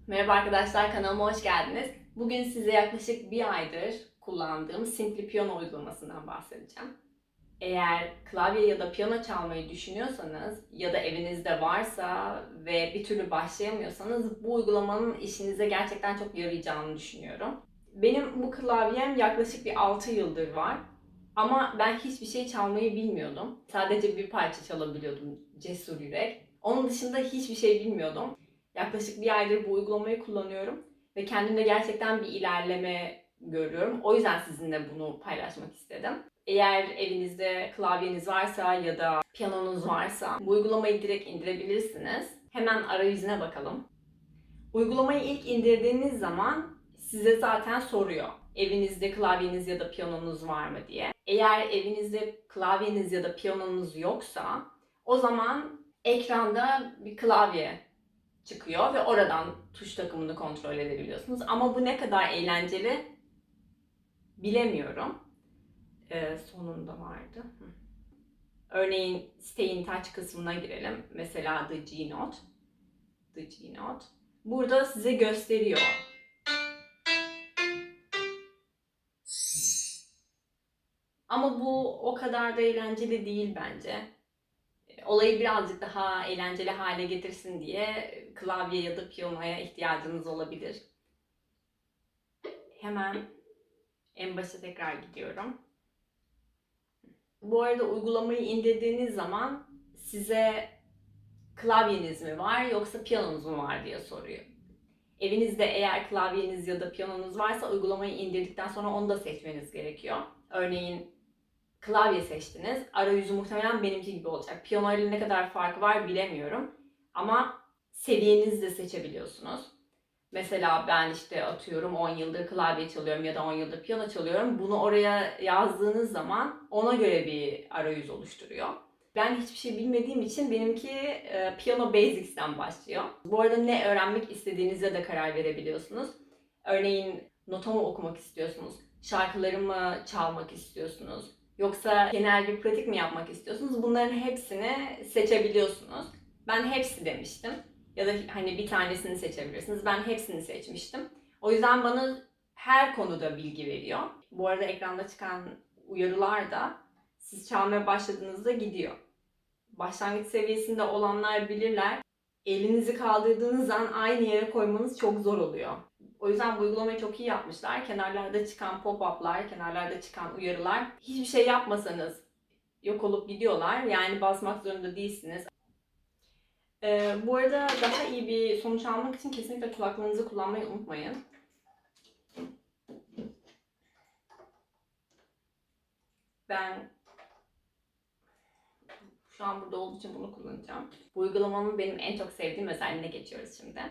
Merhaba arkadaşlar, kanalıma hoş geldiniz. Bugün size yaklaşık bir aydır kullandığım Simply Piano uygulamasından bahsedeceğim. Eğer klavye ya da piyano çalmayı düşünüyorsanız ya da evinizde varsa ve bir türlü başlayamıyorsanız bu uygulamanın işinize gerçekten çok yarayacağını düşünüyorum. Benim bu klavyem yaklaşık bir 6 yıldır var. Ama ben hiçbir şey çalmayı bilmiyordum. Sadece bir parça çalabiliyordum, Cesur Yürek. Onun dışında hiçbir şey bilmiyordum. Yaklaşık bir aydır bu uygulamayı kullanıyorum ve kendimde gerçekten bir ilerleme görüyorum. O yüzden sizinle bunu paylaşmak istedim. Eğer evinizde klavyeniz varsa ya da piyanonuz varsa bu uygulamayı direkt indirebilirsiniz. Hemen arayüzüne bakalım. Uygulamayı ilk indirdiğiniz zaman size zaten soruyor. Evinizde klavyeniz ya da piyanonuz var mı diye. Eğer evinizde klavyeniz ya da piyanonuz yoksa o zaman ekranda bir klavye çıkıyor ve oradan tuş takımını kontrol edebiliyorsunuz. Ama bu ne kadar eğlenceli bilemiyorum. Sonunda vardı. Örneğin Stay in Touch kısmına girelim. Mesela The G Note. The G Note. Burada size gösteriyor. Ama bu o kadar da eğlenceli değil bence. Olayı birazcık daha eğlenceli hale getirsin diye klavye ya da piyanoya ihtiyacınız olabilir. Hemen en başa tekrar gidiyorum. Bu arada uygulamayı indirdiğiniz zaman size klavyeniz mi var yoksa piyanonuz mu var diye soruyor. Evinizde eğer klavyeniz ya da piyanonuz varsa uygulamayı indirdikten sonra onu da seçmeniz gerekiyor. Örneğin klavye seçtiniz. Arayüzü muhtemelen benimki gibi olacak. Piyano ile ne kadar farkı var bilemiyorum. Ama seviyenizi de seçebiliyorsunuz. Mesela ben işte atıyorum 10 yıldır klavye çalıyorum ya da 10 yıldır piyano çalıyorum. Bunu oraya yazdığınız zaman ona göre bir arayüz oluşturuyor. Ben hiçbir şey bilmediğim için benimki Piano Basics'ten başlıyor. Bu arada ne öğrenmek istediğinize de karar verebiliyorsunuz. Örneğin nota mı okumak istiyorsunuz? Şarkılarımı çalmak istiyorsunuz? Yoksa genel bir pratik mi yapmak istiyorsunuz? Bunların hepsini seçebiliyorsunuz. Ben hepsi demiştim. Ya da hani bir tanesini seçebilirsiniz. Ben hepsini seçmiştim. O yüzden bana her konuda bilgi veriyor. Bu arada ekranda çıkan uyarılar da siz çalmaya başladığınızda gidiyor. Başlangıç seviyesinde olanlar bilirler. Elinizi kaldırdığınız an aynı yere koymanız çok zor oluyor. O yüzden bu uygulamayı çok iyi yapmışlar. Kenarlarda çıkan pop-up'lar, kenarlarda çıkan uyarılar. Hiçbir şey yapmasanız yok olup gidiyorlar. Yani basmak zorunda değilsiniz. Bu arada daha iyi bir sonuç almak için kesinlikle kulaklığınızı kullanmayı unutmayın. Ben şu an burada olduğu için bunu kullanacağım. Bu uygulamanın benim en çok sevdiğim özelliğine geçiyoruz şimdi.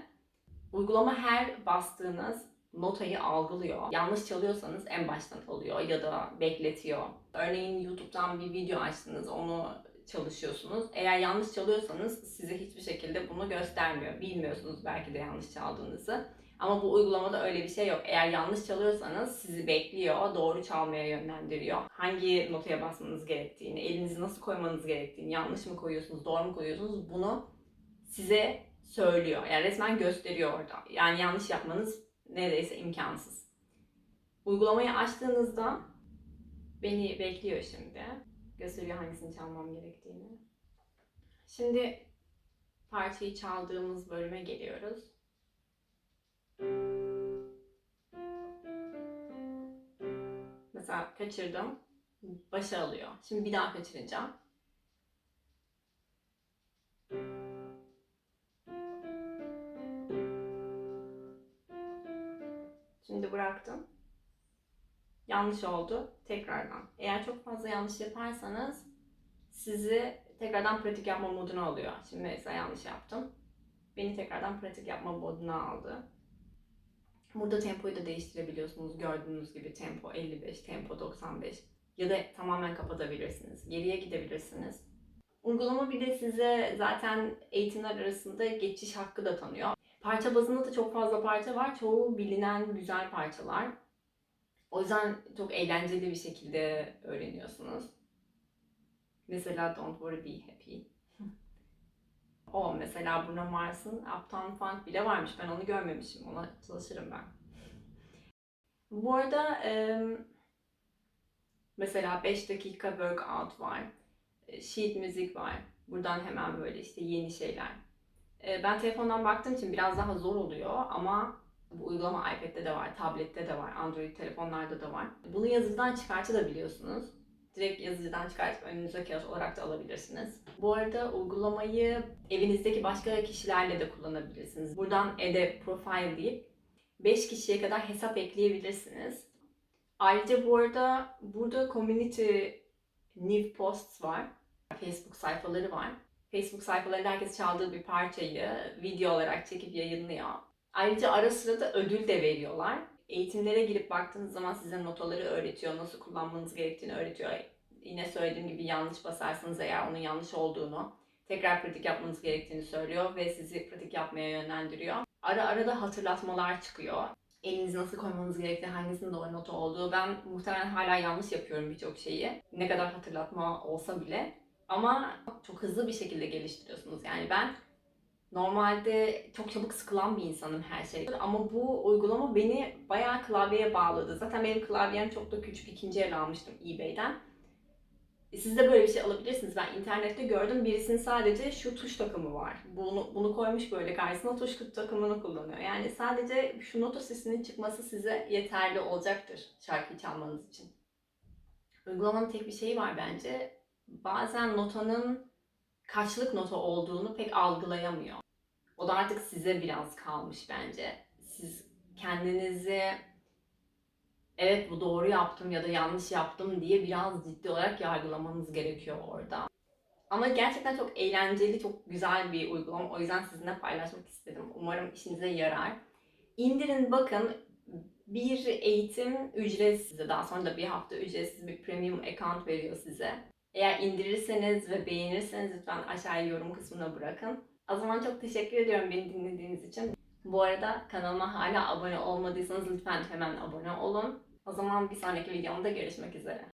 Uygulama her bastığınız notayı algılıyor. Yanlış çalıyorsanız en baştan alıyor ya da bekletiyor. Örneğin YouTube'dan bir video açtınız, onu çalışıyorsunuz. Eğer yanlış çalıyorsanız size hiçbir şekilde bunu göstermiyor. Bilmiyorsunuz belki de yanlış çaldığınızı. Ama bu uygulamada öyle bir şey yok. Eğer yanlış çalıyorsanız sizi bekliyor, doğru çalmaya yönlendiriyor. Hangi notaya basmanız gerektiğini, elinizi nasıl koymanız gerektiğini, yanlış mı koyuyorsunuz, doğru mu koyuyorsunuz bunu size söylüyor. Yani resmen gösteriyor orada. Yani yanlış yapmanız neredeyse imkansız. Uygulamayı açtığınızda beni bekliyor şimdi. Gösteriyor hangisini çalmam gerektiğini. Şimdi parçayı çaldığımız bölüme geliyoruz. Mesela kaçırdım. Başa alıyor. Şimdi bir daha kaçıracağım. Şimdi bıraktım. Yanlış oldu. Tekrardan. Eğer çok fazla yanlış yaparsanız sizi tekrardan pratik yapma moduna alıyor. Şimdi mesela yanlış yaptım. Beni tekrardan pratik yapma moduna aldı. Burada tempoyu da değiştirebiliyorsunuz. Gördüğünüz gibi tempo 55, tempo 95 ya da tamamen kapatabilirsiniz. Geriye gidebilirsiniz. Uygulama bir de size zaten eğitimler arasında geçiş hakkı da tanıyor. Parça bazında da çok fazla parça var. Çoğu bilinen güzel parçalar. O yüzden çok eğlenceli bir şekilde öğreniyorsunuz. Mesela Don't Worry Be Happy. O mesela Bruno Mars'ın Uptown Funk bile varmış. Ben onu görmemişim. Ona çalışırım ben. Bu arada mesela 5 dakika workout var. Sheet müzik var. Buradan hemen böyle işte yeni şeyler. Ben telefondan baktığım için biraz daha zor oluyor ama bu uygulama iPad'de de var, tablette de var, Android telefonlarda da var. Bunu yazıcıdan çıkartabiliyorsunuz. Direkt yazıcıdan çıkartıp önünüze kağıt olarak da alabilirsiniz. Bu arada uygulamayı evinizdeki başka kişilerle de kullanabilirsiniz. Buradan Add Profile deyip 5 kişiye kadar hesap ekleyebilirsiniz. Ayrıca bu arada burada Community New Posts var. Facebook sayfaları var. Facebook sayfalarında herkes çaldığı bir parçayı video olarak çekip yayınlıyor. Ayrıca ara sıra da ödül de veriyorlar. Eğitimlere girip baktığınız zaman size notaları öğretiyor, nasıl kullanmanız gerektiğini öğretiyor. Yine söylediğim gibi yanlış basarsanız eğer onun yanlış olduğunu, tekrar pratik yapmanız gerektiğini söylüyor ve sizi pratik yapmaya yönlendiriyor. Ara ara da hatırlatmalar çıkıyor. Elinizi nasıl koymanız gerektiği, hangisinin doğru nota olduğu. Ben muhtemelen hala yanlış yapıyorum birçok şeyi. Ne kadar hatırlatma olsa bile. Ama çok hızlı bir şekilde geliştiriyorsunuz. Yani ben normalde çok çabuk sıkılan bir insanım her şeyde. Ama bu uygulama beni bayağı klavyeye bağladı. Zaten benim klavyem çok da küçük, ikinci el almıştım eBay'den. Siz de böyle bir şey alabilirsiniz. Ben internette gördüm. Birisinin sadece şu tuş takımı var. Bunu koymuş böyle karşısına tuş takımını kullanıyor. Yani sadece şu nota sesinin çıkması size yeterli olacaktır şarkıyı çalmanız için. Uygulamanın tek bir şeyi var bence. Bazen notanın kaçlık nota olduğunu pek algılayamıyor. O da artık size biraz kalmış bence. Siz kendinizi evet bu doğru yaptım ya da yanlış yaptım diye biraz ciddi olarak yargılamanız gerekiyor orada. Ama gerçekten çok eğlenceli, çok güzel bir uygulama. O yüzden sizinle paylaşmak istedim. Umarım işinize yarar. İndirin bakın. Bir eğitim ücretsiz. Daha sonra da bir hafta ücretsiz bir premium account veriyor size. Eğer indirirseniz ve beğenirseniz lütfen aşağıya yorum kısmına bırakın. O zaman çok teşekkür ediyorum beni dinlediğiniz için. Bu arada kanalıma hala abone olmadıysanız lütfen hemen abone olun. O zaman bir sonraki videomda görüşmek üzere.